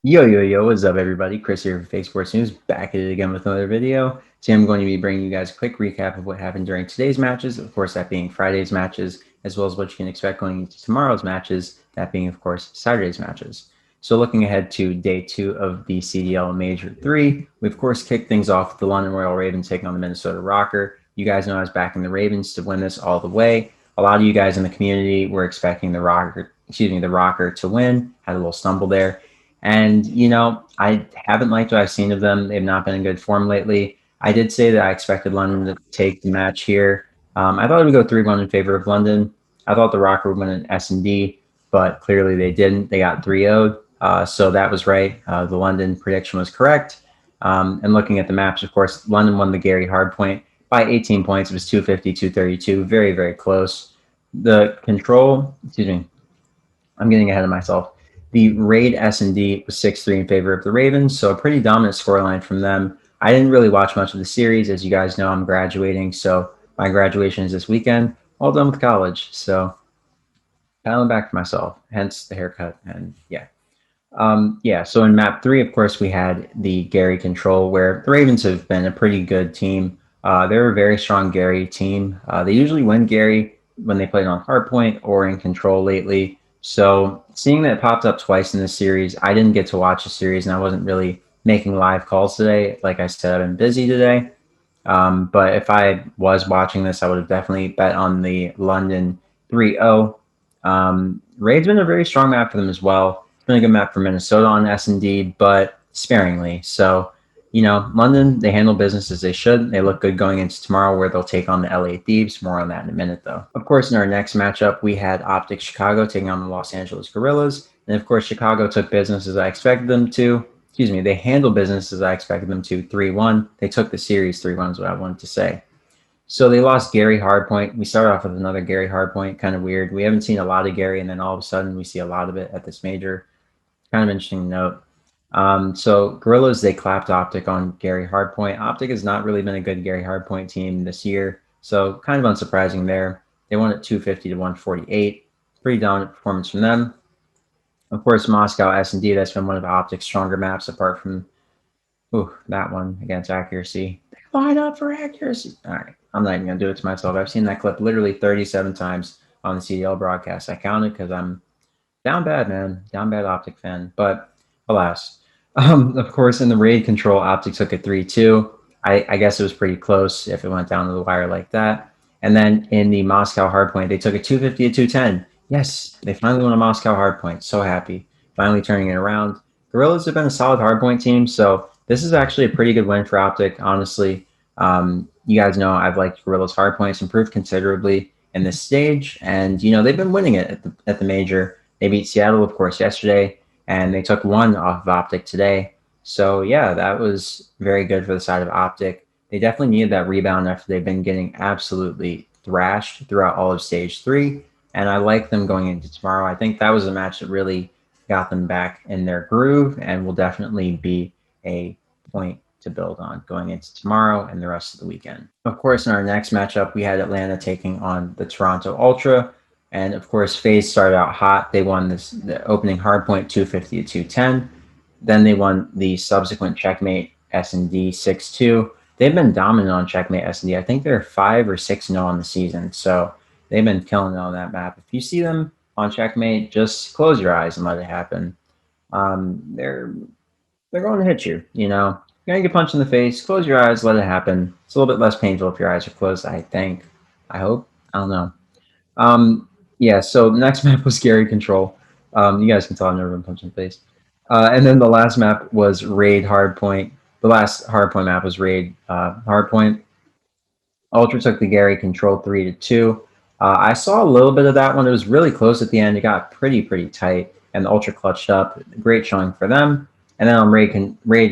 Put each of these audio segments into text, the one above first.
Yo, what's up, everybody? Chris here for Esports News, back at it again with another video. Today I'm going to be bringing you guys a quick recap of what happened during today's matches, of course, that being Friday's matches, as well as what you can expect going into tomorrow's matches, that being, of course, Saturday's matches. So looking ahead to day 2 of the CDL Major 3, we, of course, kicked things off with the London Royal Ravens taking on the Minnesota Rokkr. You guys know I was backing the Ravens to win this all the way. A lot of you guys in the community were expecting the Rokkr to win, had a little stumble there. And, I haven't liked what I've seen of them. They've not been in good form lately. I did say that I expected London to take the match here. I thought it would go 3-1 in favor of London. I thought the Rokkr would win an S&D, but clearly they didn't. They got 3-0'd, so that was right. The London prediction was correct. And looking at the maps, of course, London won the Gary hardpoint by 18 points. It was 250-232, very, very close. The control, excuse me, I'm getting ahead of myself. The Raid S&D was 6-3 in favor of the Ravens, so a pretty dominant scoreline from them. I didn't really watch much of the series. As you guys know, I'm graduating, so my graduation is this weekend. All done with college, so paddling back for myself, hence the haircut, and yeah. So in map 3, of course, we had the Gary control, where the Ravens have been a pretty good team. They're a very strong Gary team. They usually win Gary when they played on hardpoint or in control lately. So seeing that it popped up twice in this series, I didn't get to watch the series, and I wasn't really making live calls today. Like I said, I've been busy today. But if I was watching this, I would have definitely bet on the London 3-0. Raid's been a very strong map for them as well. It's been a good map for Minnesota on S&D, but sparingly. So, London, they handle business as they should. They look good going into tomorrow, where they'll take on the LA Thieves. More on that in a minute, though. Of course, in our next matchup, we had Optic Chicago taking on the Los Angeles Guerrillas. And of course, Chicago took business as I expected them to. Excuse me, they handled business as I expected them to, 3-1. They took the series 3-1 is what I wanted to say. So they lost Gary Hardpoint. We started off with another Gary Hardpoint, kind of weird. We haven't seen a lot of Gary, and then all of a sudden we see a lot of it at this major. Kind of interesting note. So Gorillas, they clapped Optic on Gary Hardpoint. Optic has not really been a good Gary Hardpoint team this year, so kind of unsurprising there. They won at 250-148. Pretty dominant performance from them. Of course, Moscow S&D, that's been one of Optic's stronger maps, apart from that one against accuracy. They line up for accuracy. All right, I'm not even going to do it to myself. I've seen that clip literally 37 times on the CDL broadcast. I counted because I'm down bad, man. Down bad Optic fan. But alas. Of course, in the raid control, Optic took a 3-2. I guess it was pretty close if it went down to the wire like that. And then in the Moscow hardpoint, they took a 250-210. Yes, they finally won a Moscow hardpoint. So happy. Finally turning it around. Gorillas have been a solid hardpoint team, so this is actually a pretty good win for Optic, honestly. You guys know I've liked Gorillas hardpoints, improved considerably in this stage, and they've been winning it at the major. They beat Seattle, of course, yesterday, and they took one off of Optic today. So yeah, that was very good for the side of Optic. They definitely needed that rebound after they've been getting absolutely thrashed throughout all of stage 3, and I like them going into tomorrow. I think that was a match that really got them back in their groove and will definitely be a point to build on going into tomorrow and the rest of the weekend. Of course, in our next matchup, we had Atlanta taking on the Toronto Ultra. And of course, FaZe started out hot. They won the opening hardpoint 250-210. Then they won the subsequent checkmate S&D 6-2. They've been dominant on checkmate S&D. I think they're 5 or 6-0 on the season. So they've been killing it on that map. If you see them on checkmate, just close your eyes and let it happen. They're going to hit you. You're going to get punched in the face. Close your eyes, let it happen. It's a little bit less painful if your eyes are closed, I think. I hope. I don't know. Yeah, so the next map was Gary Control. You guys can tell I've never been punched in the face. And then the last map was Raid Hardpoint. The last Hardpoint map was Raid Hardpoint. Ultra took the Gary Control 3-2. I saw a little bit of that one. It was really close at the end. It got pretty tight, and the Ultra clutched up. Great showing for them. And then on Raid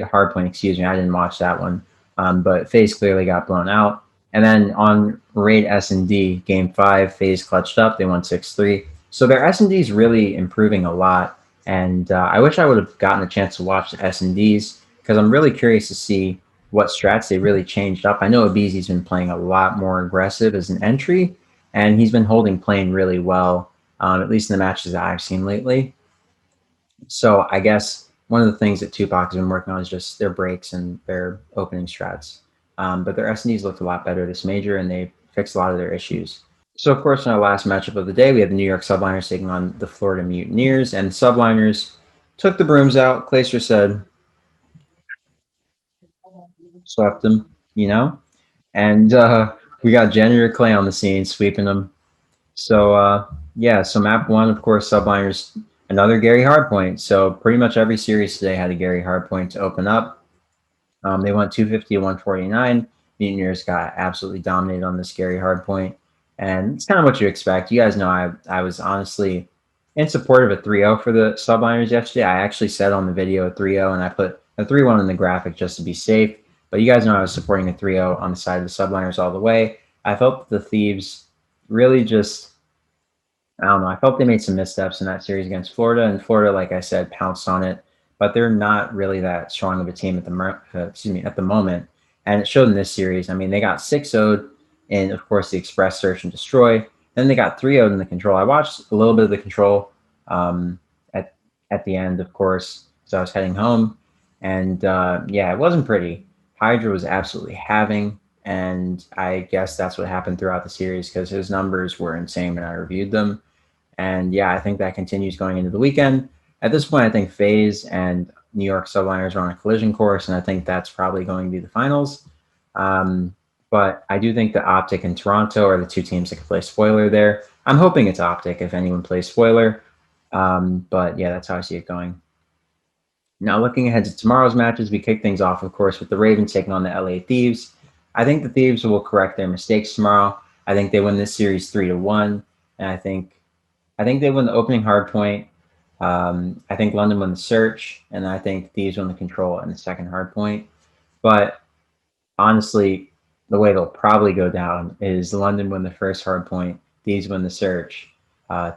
Hardpoint, excuse me, I didn't watch that one. But FaZe clearly got blown out. And then on Raid S&D, Game 5, FaZe clutched up. They won 6-3. So their S&D is really improving a lot. And I wish I would have gotten a chance to watch the S&Ds, because I'm really curious to see what strats they really changed up. I know Abizi's been playing a lot more aggressive as an entry, and he's been holding plane really well, at least in the matches that I've seen lately. So I guess one of the things that Tupac has been working on is just their breaks and their opening strats. But their S&Ds looked a lot better this major, and they fixed a lot of their issues. So, of course, in our last matchup of the day, we have the New York Subliners taking on the Florida Mutineers, and the Subliners took the brooms out. Glacier said, swept them, you know? And we got Janitor Clay on the scene, sweeping them. So, yeah, so map one, of course, Subliners, another Gary Hardpoint. So, pretty much every series today had a Gary Hardpoint to open up. They went 250 to 149. Mutineers got absolutely dominated on this Gary Hardpoint. And it's kind of what you expect. You guys know I was honestly in support of a 3-0 for the Subliners yesterday. I actually said on the video a 3-0, and I put a 3-1 in the graphic just to be safe. But you guys know I was supporting a 3-0 on the side of the Subliners all the way. I felt the Thieves really just, I don't know. I felt they made some missteps in that series against Florida, and Florida, like I said, pounced on it. But they're not really that strong of a team at the moment, and it showed in this series. I mean, they got 6-0'd in, of course, the Express, Search, and Destroy. Then they got 3-0'd in the Control. I watched a little bit of the Control um, at the end, of course, so I was heading home, and yeah, it wasn't pretty. Hydra was absolutely having, and I guess that's what happened throughout the series because his numbers were insane when I reviewed them. And yeah, I think that continues going into the weekend. At this point, I think FaZe and New York Subliners are on a collision course, and I think that's probably going to be the finals. But I do think that Optic and Toronto are the two teams that can play spoiler there. I'm hoping it's Optic if anyone plays spoiler. But yeah, that's how I see it going. Now, looking ahead to tomorrow's matches, we kick things off, of course, with the Ravens taking on the LA Thieves. I think the Thieves will correct their mistakes tomorrow. I think they win this series 3-1, and I think they win the opening hard point. I think London won the search, and I think Thieves won the control in the second hard point. But honestly, the way they'll probably go down is London win the first hard point, Thieves win the search,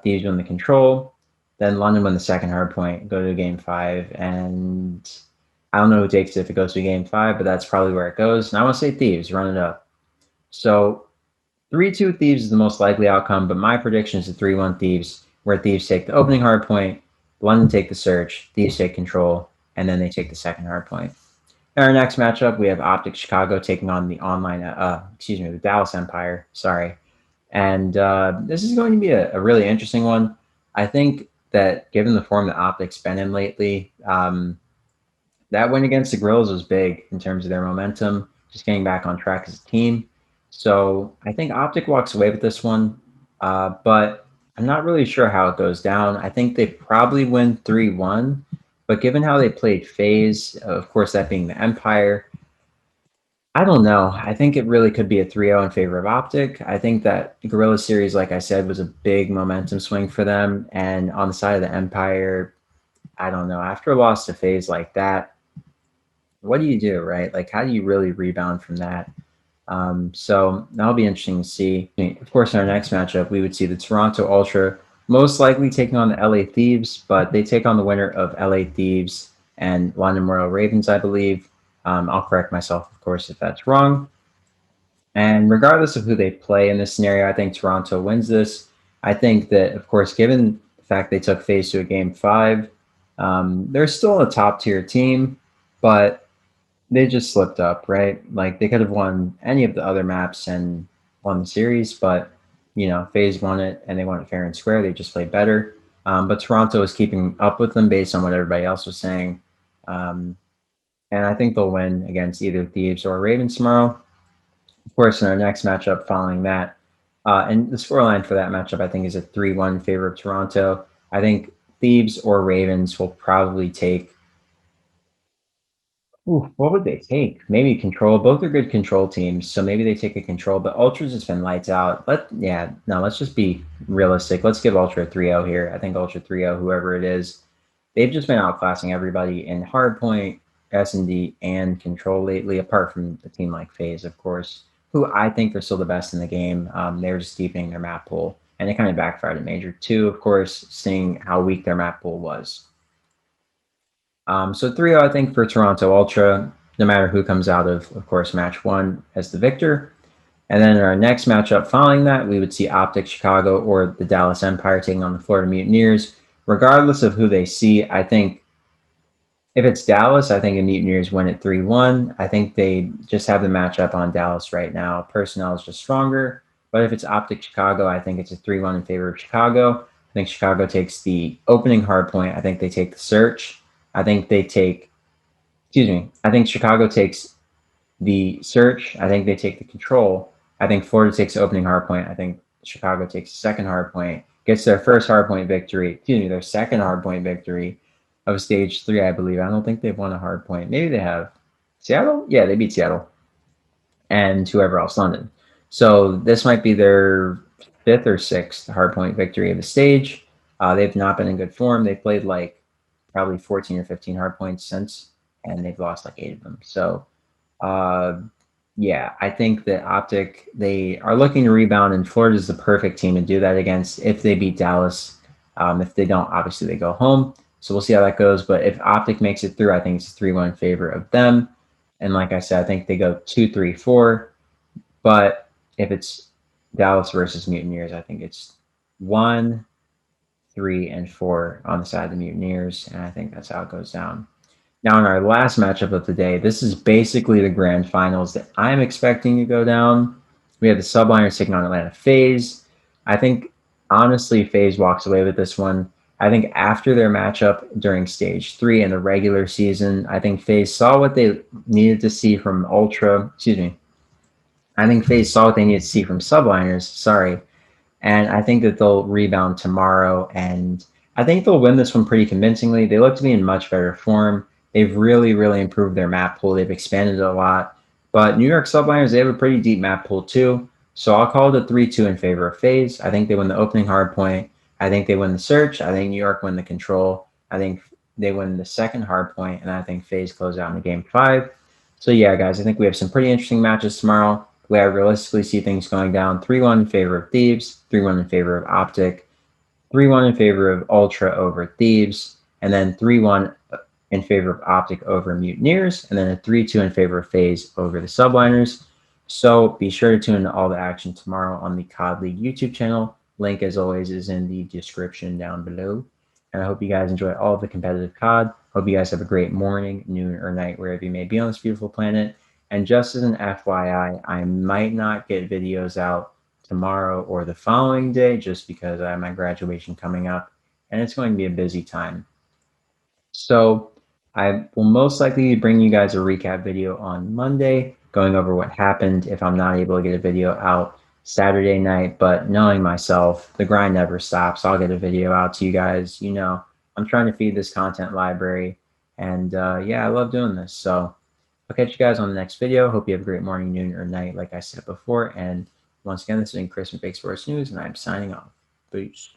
Thieves win the control, then London win the second hard point, go to game 5, and I don't know who takes it if it goes to game 5, but that's probably where it goes. And I want to say Thieves, run it up. So 3-2 Thieves is the most likely outcome, but my prediction is a 3-1 Thieves, where Thieves take the opening hard point, London take the search, Thieves take control, and then they take the second hard point. In our next matchup, we have Optic Chicago taking on the the Dallas Empire. Sorry. And this is going to be a really interesting one. I think that given the form that Optic's been in lately, that win against the Grills was big in terms of their momentum, just getting back on track as a team. So I think Optic walks away with this one, but I'm not really sure how it goes down. I think they probably win 3-1, but given how they played FaZe, of course, that being the Empire, I don't know. I think it really could be a 3-0 in favor of Optic. I think that Gorilla Series, like I said, was a big momentum swing for them. And on the side of the Empire, I don't know. After a loss to FaZe like that, what do you do, right? Like, how do you really rebound from that? So that'll be interesting to see. Of course, in our next matchup, we would see the Toronto Ultra most likely taking on the LA Thieves, but they take on the winner of LA Thieves and London Royal Ravens, I believe. I'll correct myself, of course, if that's wrong. And regardless of who they play in this scenario, I think Toronto wins this. I think that, of course, given the fact they took FaZe to a game 5, they're still a top tier team, but they just slipped up, right? Like they could have won any of the other maps and won the series, but FaZe won it and they won it fair and square. They just played better. But Toronto is keeping up with them based on what everybody else was saying. And I think they'll win against either Thieves or Ravens tomorrow. Of course, in our next matchup following that, and the scoreline for that matchup, I think, is a 3-1 in favor of Toronto. I think Thieves or Ravens will probably take. Ooh, what would they take? Maybe control. Both are good control teams, so maybe they take a control. But Ultra's just been lights out. Let's just be realistic. Let's give Ultra a 3-0 here. I think Ultra 3-0, whoever it is, they've just been outclassing everybody in hardpoint, S&D, and control lately. Apart from a team like FaZe, of course, who I think are still the best in the game. They're just deepening their map pool, and it kind of backfired at Major 2, of course, seeing how weak their map pool was. So 3-0, I think, for Toronto Ultra, no matter who comes out of course, match 1 as the victor. And then in our next matchup following that, we would see Optic Chicago or the Dallas Empire taking on the Florida Mutineers. Regardless of who they see, I think If it's Dallas, I think the Mutineers win at 3-1. I think they just have the matchup on Dallas right now. Personnel is just stronger. But if it's Optic Chicago, I think it's a 3-1 in favor of Chicago. I think Chicago takes the opening hard point. I think they take the search. I think they take, excuse me, I think Chicago takes the search. I think they take the control. I think Florida takes the opening hard point. I think Chicago takes the second hard point, gets their first hard point victory, excuse me, their second hard point victory of stage 3, I believe. I don't think they've won a hard point. Maybe they have. Seattle? Yeah, they beat Seattle and whoever else, London. So this might be their 5th or 6th hard point victory of the stage. They've not been in good form. They played like probably 14 or 15 hard points since, and they've lost like 8 of them. So uh, yeah, I think that Optic, they are looking to rebound, and Florida is the perfect team to do that against if they beat Dallas. If they don't, obviously they go home. So we'll see how that goes. But if Optic makes it through, I think it's 3-1 in favor of them. And like I said, I think they go 2-3-4. But if it's Dallas versus Mutineers, I think it's 1, 3, and 4 on the side of the Mutineers. And I think that's how it goes down. Now, in our last matchup of the day, this is basically the grand finals that I'm expecting to go down. We have the Subliners taking on Atlanta FaZe. I think, honestly, FaZe walks away with this one. I think after their matchup during Stage 3 in the regular season, I think FaZe saw what they needed to see from Ultra. Excuse me. I think FaZe saw what they needed to see from Subliners. Sorry. And I think that they'll rebound tomorrow. And I think they'll win this one pretty convincingly. They look to be in much better form. They've really, really improved their map pool. They've expanded it a lot. But New York Subliners, they have a pretty deep map pool too. So I'll call it a 3-2 in favor of FaZe. I think they win the opening hard point. I think they win the search. I think New York win the control. I think they win the second hard point, and I think FaZe close out in the game 5. So yeah, guys, I think we have some pretty interesting matches tomorrow. The way I realistically see things going down: 3-1 in favor of Thieves, 3-1 in favor of Optic, 3-1 in favor of Ultra over Thieves, and then 3-1 in favor of Optic over Mutineers, and then a 3-2 in favor of FaZe over the Subliners. So be sure to tune into all the action tomorrow on the COD League YouTube channel. Link, as always, is in the description down below. And I hope you guys enjoy all of the competitive COD. Hope you guys have a great morning, noon, or night, wherever you may be on this beautiful planet. And just as an FYI, I might not get videos out tomorrow or the following day just because I have my graduation coming up, and it's going to be a busy time. So I will most likely bring you guys a recap video on Monday, going over what happened if I'm not able to get a video out Saturday night. But knowing myself, the grind never stops. I'll get a video out to you guys. You know, I'm trying to feed this content library, and yeah, I love doing this. So I'll catch you guys on the next video. Hope you have a great morning, noon, or night, like I said before. And once again, this has been Chris from Esports News, and I'm signing off. Peace.